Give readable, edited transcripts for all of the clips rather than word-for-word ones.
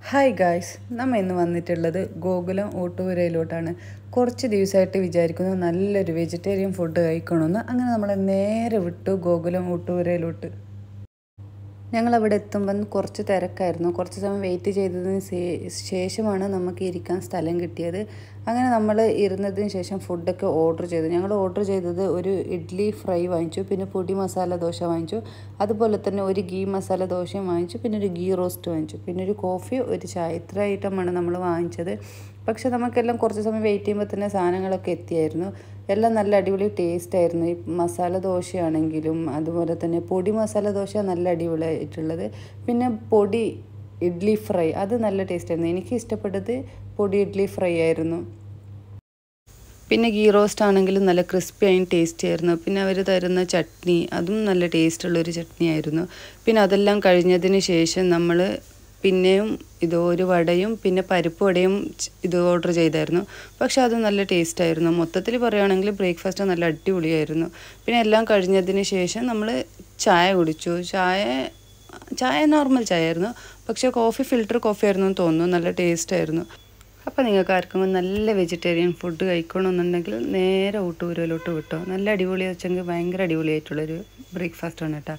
Hi guys, നമ്മൾ ഇന്ന് വന്നിട്ടുള്ളത് ഗോകുലം ഊട്ടുപുരയിലോട്ടാണ്. കുറച്ച് ദിവസമായിട്ട് വിചാരിക്കുന്നു നല്ലൊരു വെജിറ്റേറിയൻ ഫുഡ് കഴിക്കണമെന്ന്. അങ്ങനെ നമ്മൾ നേരെ വിട്ടു ഗോകുലം ഊട്ടുപുരയിലോട്ട്. ഞങ്ങളവിടെ എത്തുമ്പം കുറച്ച് തിരക്കായിരുന്നു. കുറച്ച് സമയം വെയിറ്റ് ചെയ്തതിന് ശേഷമാണ് നമുക്ക് ഇരിക്കാൻ സ്ഥലം കിട്ടിയത്. അങ്ങനെ നമ്മൾ ഇരുന്നതിന് ശേഷം ഫുഡൊക്കെ ഓർഡർ ചെയ്തു. ഞങ്ങൾ ഓർഡർ ചെയ്തത് ഒരു ഇഡ്ഡലി ഫ്രൈ വാങ്ങിച്ചു, പിന്നെ പൊടി മസാല ദോശ വാങ്ങിച്ചു, അതുപോലെ തന്നെ ഒരു ഗീ മസാല ദോശയും വാങ്ങിച്ചു, പിന്നെ ഒരു ഗീ റോസ്റ്റ് വാങ്ങിച്ചു, പിന്നെ ഒരു കോഫി, ഒരു ചായ. ഇത്ര ഐറ്റമാണ് നമ്മൾ വാങ്ങിച്ചത്. പക്ഷെ നമുക്കെല്ലാം കുറച്ച് സമയം വെയിറ്റ് ചെയ്യുമ്പോൾ തന്നെ സാധനങ്ങളൊക്കെ എത്തിയായിരുന്നു. എല്ലാം നല്ല അടിപൊളി ടേസ്റ്റ് ആയിരുന്നു. ഈ മസാല ദോശയാണെങ്കിലും അതുപോലെ തന്നെ പൊടി മസാല ദോശ നല്ല അടിപൊളിയായിട്ടുള്ളത്. പിന്നെ പൊടി ഇഡ്ഡലി ഫ്രൈ അത് നല്ല ടേസ്റ്റ് ആയിരുന്നു. എനിക്ക് ഇഷ്ടപ്പെട്ടത് പൊടി ഇഡ്ഡലി ഫ്രൈ ആയിരുന്നു. പിന്നെ ഗീ റോസ്റ്റ് ആണെങ്കിലും നല്ല ക്രിസ്പി ആയും ടേസ്റ്റി ആയിരുന്നു. പിന്നെ അവർ തരുന്ന ചട്നി അതും നല്ല ടേസ്റ്റുള്ളൊരു ചട്നി ആയിരുന്നു. പിന്നെ അതെല്ലാം കഴിഞ്ഞതിന് ശേഷം നമ്മൾ പിന്നെയും ഒരു വടയും പിന്നെ പരിപ്പ് വടയും ഓർഡർ ചെയ്തായിരുന്നു. പക്ഷെ അത് നല്ല ടേസ്റ്റ് ആയിരുന്നു. മൊത്തത്തിൽ പറയുകയാണെങ്കിൽ ബ്രേക്ക്ഫാസ്റ്റ് നല്ല അടിപൊളിയായിരുന്നു. പിന്നെ എല്ലാം കഴിഞ്ഞതിന് ശേഷം നമ്മൾ ചായ കുടിച്ചു. ചായ നോർമൽ ചായ ആയിരുന്നു, പക്ഷേ കോഫി ഫിൽറ്റർ കോഫി ആയിരുന്നു എന്ന് തോന്നുന്നു. നല്ല ടേസ്റ്റ് ആയിരുന്നു. അപ്പോൾ നിങ്ങൾക്ക് ആർക്കും നല്ല വെജിറ്റേറിയൻ ഫുഡ് കഴിക്കണമെന്നുണ്ടെങ്കിൽ നേരെ ഊട്ടുപുരയിലോട്ട് വിട്ടോ. നല്ല അടിപൊളി വെച്ചെങ്കിൽ ഭയങ്കര അടിപൊളിയായിട്ടുള്ളൊരു ബ്രേക്ക്ഫാസ്റ്റാണ് കേട്ടോ.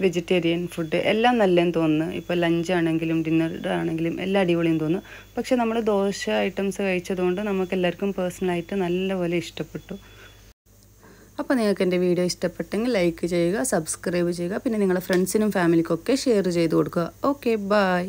വെജിറ്റേറിയൻ ഫുഡ് എല്ലാം നല്ലതെന്ന് തോന്നുന്നു. ഇപ്പോൾ ലഞ്ച് ആണെങ്കിലും ഡിന്നർ ആണെങ്കിലും എല്ലാം അടിപൊളിയെന്ന് തോന്നുന്നു. പക്ഷേ നമ്മൾ ദോശ ഐറ്റംസ് കഴിച്ചതുകൊണ്ട് നമുക്ക് എല്ലാവർക്കും പേഴ്സണലായിട്ട് നല്ലപോലെ ഇഷ്ടപ്പെട്ടു. അപ്പോൾ നിങ്ങൾക്ക് എൻ്റെ വീഡിയോ ഇഷ്ടപ്പെട്ടെങ്കിൽ ലൈക്ക് ചെയ്യുക, സബ്സ്ക്രൈബ് ചെയ്യുക, പിന്നെ നിങ്ങളുടെ ഫ്രണ്ട്സിനും ഫാമിലിക്കൊക്കെ ഷെയർ ചെയ്ത് കൊടുക്കുക. Okay, by.